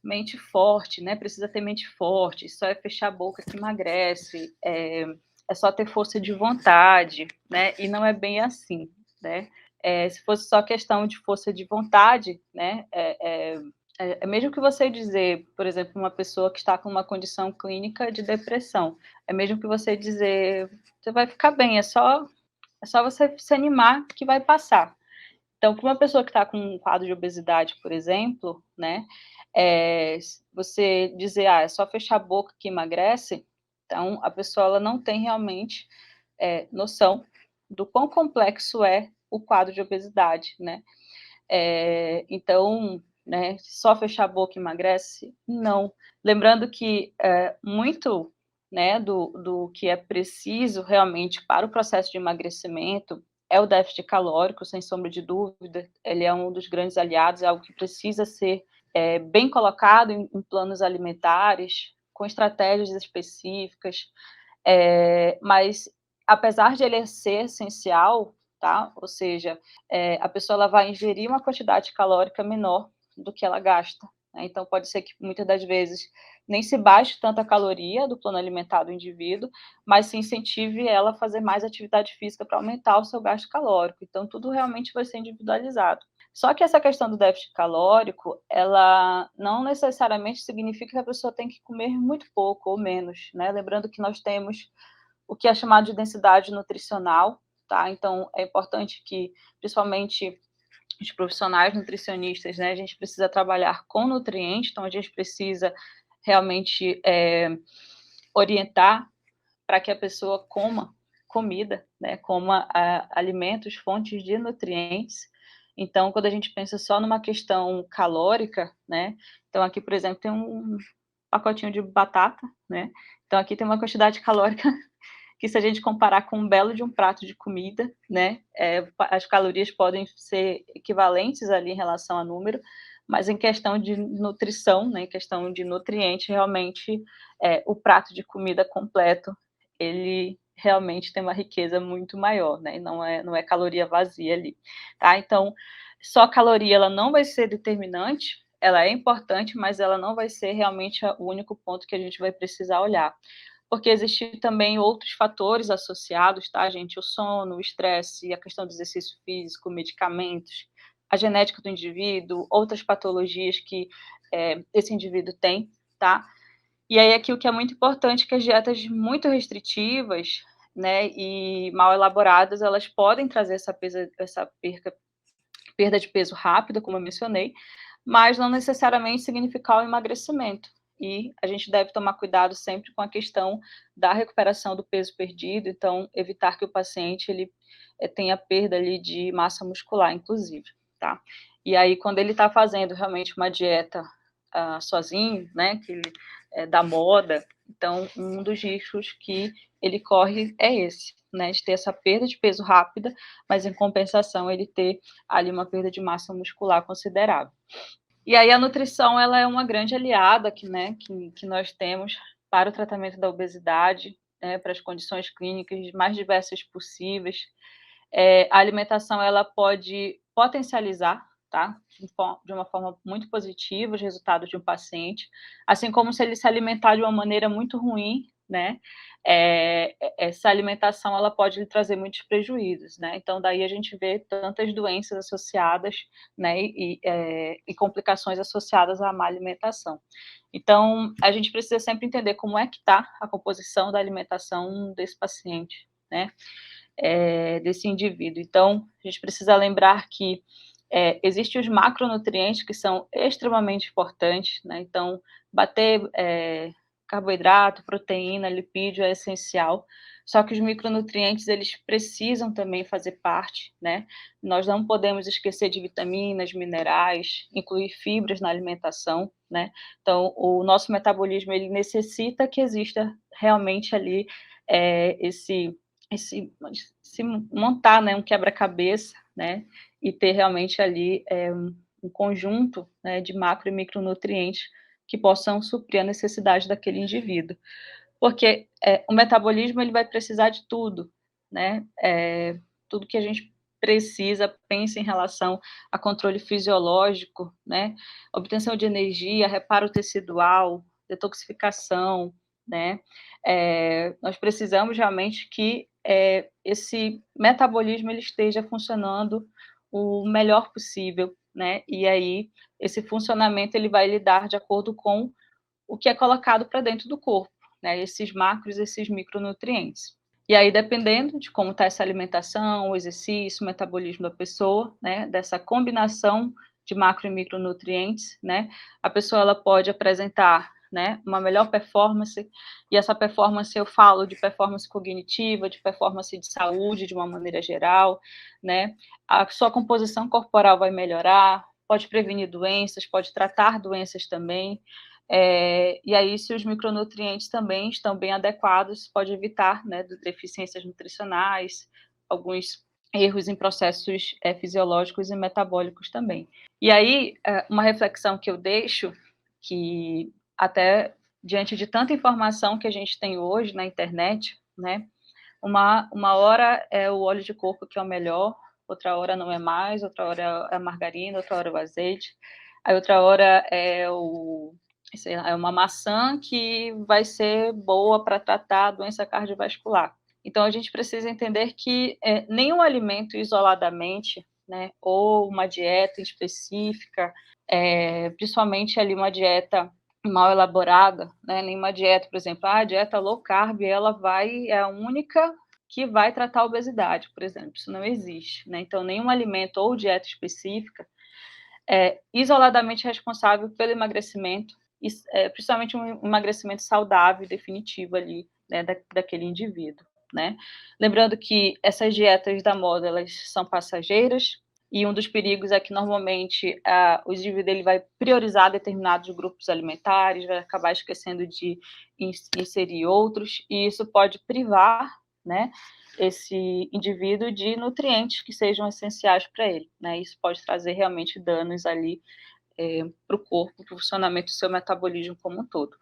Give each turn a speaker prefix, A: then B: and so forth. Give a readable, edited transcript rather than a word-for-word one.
A: mente forte, né? Precisa ter mente forte, só é fechar a boca que emagrece, é só ter força de vontade, né? E não é bem assim, né? Se fosse só questão de força de vontade, né? Mesmo que você dizer, por exemplo, uma pessoa que está com uma condição clínica de depressão, é mesmo que você dizer, você vai ficar bem, é só você se animar que vai passar. Então, para uma pessoa que está com um quadro de obesidade, por exemplo, né, você dizer, é só fechar a boca que emagrece, então a pessoa ela não tem realmente noção do quão complexo é o quadro de obesidade, né? Então, né, só fechar a boca emagrece? Não. Lembrando que muito, né, do que é preciso realmente para o processo de emagrecimento é o déficit calórico, sem sombra de dúvida. Ele é um dos grandes aliados, é algo que precisa ser bem colocado em planos alimentares, com estratégias específicas, mas apesar de ele ser essencial, tá? Ou seja, a pessoa ela vai ingerir uma quantidade calórica menor do que ela gasta, né? Então pode ser que muitas das vezes nem se baixe tanta caloria do plano alimentar do indivíduo, mas se incentive ela a fazer mais atividade física para aumentar o seu gasto calórico. Então tudo realmente vai ser individualizado. Só que essa questão do déficit calórico, ela não necessariamente significa que a pessoa tem que comer muito pouco ou menos, né? Lembrando que nós temos o que é chamado de densidade nutricional, tá? Então, é importante que, principalmente os profissionais nutricionistas, né, a gente precisa trabalhar com nutrientes, então a gente precisa realmente orientar para que a pessoa coma comida, né, coma alimentos, fontes de nutrientes. Então, quando a gente pensa só numa questão calórica, né, então aqui, por exemplo, tem um pacotinho de batata, né, então aqui tem uma quantidade calórica que se a gente comparar com um belo de um prato de comida, né, as calorias podem ser equivalentes ali em relação a número, mas em questão de nutrição, né, em questão de nutrientes, realmente o prato de comida completo, ele realmente tem uma riqueza muito maior, né, e não é caloria vazia ali, tá? Então, só a caloria, ela não vai ser determinante, ela é importante, mas ela não vai ser realmente o único ponto que a gente vai precisar olhar, porque existem também outros fatores associados, tá, gente? O sono, o estresse, a questão do exercício físico, medicamentos, a genética do indivíduo, outras patologias que esse indivíduo tem, tá? E aí aqui o que é muito importante é que as dietas muito restritivas, né, e mal elaboradas, elas podem trazer essa perda de peso rápida, como eu mencionei, mas não necessariamente significar o emagrecimento. E a gente deve tomar cuidado sempre com a questão da recuperação do peso perdido, então evitar que o paciente ele tenha perda ali de massa muscular, inclusive, tá? E aí quando ele está fazendo realmente uma dieta sozinho, né, que ele da moda, então um dos riscos que ele corre é esse, né, de ter essa perda de peso rápida, mas em compensação ele ter ali uma perda de massa muscular considerável. E aí a nutrição ela é uma grande aliada que nós temos para o tratamento da obesidade, né, para as condições clínicas mais diversas possíveis. A alimentação ela pode potencializar, tá, de uma forma muito positiva os resultados de um paciente, assim como se ele se alimentar de uma maneira muito ruim, né, essa alimentação ela pode lhe trazer muitos prejuízos, né, então daí a gente vê tantas doenças associadas, né, e complicações associadas à má alimentação. Então, a gente precisa sempre entender como é que está a composição da alimentação desse paciente, né, desse indivíduo. Então, a gente precisa lembrar que existem os macronutrientes que são extremamente importantes, né? Então, bater carboidrato, proteína, lipídio é essencial, só que os micronutrientes, eles precisam também fazer parte, né? Nós não podemos esquecer de vitaminas, minerais, incluir fibras na alimentação, né? Então, o nosso metabolismo, ele necessita que exista realmente ali se montar, né, um quebra-cabeça, né, e ter realmente ali um conjunto, né, de macro e micronutrientes que possam suprir a necessidade daquele indivíduo. Porque o metabolismo ele vai precisar de tudo, né, tudo que a gente precisa, pensa em relação a controle fisiológico, né, obtenção de energia, reparo tecidual, detoxificação, né, nós precisamos realmente que esse metabolismo ele esteja funcionando o melhor possível, né, e aí esse funcionamento ele vai lidar de acordo com o que é colocado para dentro do corpo, né, esses macros, esses micronutrientes. E aí, dependendo de como está essa alimentação, o exercício, o metabolismo da pessoa, né, dessa combinação de macro e micronutrientes, né, a pessoa ela pode apresentar, né, uma melhor performance, e essa performance eu falo de performance cognitiva, de performance de saúde de uma maneira geral, né, a sua composição corporal vai melhorar, pode prevenir doenças, pode tratar doenças também, e aí, se os micronutrientes também estão bem adequados, pode evitar, né, deficiências nutricionais, alguns erros em processos fisiológicos e metabólicos também. E aí, uma reflexão que eu deixo, que até diante de tanta informação que a gente tem hoje na internet, né, uma hora é o óleo de coco que é o melhor, outra hora não é mais, outra hora é a margarina, outra hora é o azeite, aí outra hora sei lá, é uma maçã que vai ser boa para tratar a doença cardiovascular. Então, a gente precisa entender que nenhum alimento isoladamente, né, ou uma dieta específica, principalmente ali uma dieta mal elaborada, né, nenhuma dieta, por exemplo, a dieta low carb, ela é a única que vai tratar a obesidade, por exemplo, isso não existe, né, então nenhum alimento ou dieta específica é isoladamente responsável pelo emagrecimento, principalmente um emagrecimento saudável e definitivo ali, né, daquele indivíduo, né. Lembrando que essas dietas da moda, elas são passageiras, e um dos perigos é que normalmente o indivíduo ele vai priorizar determinados grupos alimentares, vai acabar esquecendo de inserir outros, e isso pode privar, né, esse indivíduo de nutrientes que sejam essenciais para ele, né? Isso pode trazer realmente danos ali para o corpo, para o funcionamento do seu metabolismo como um todo.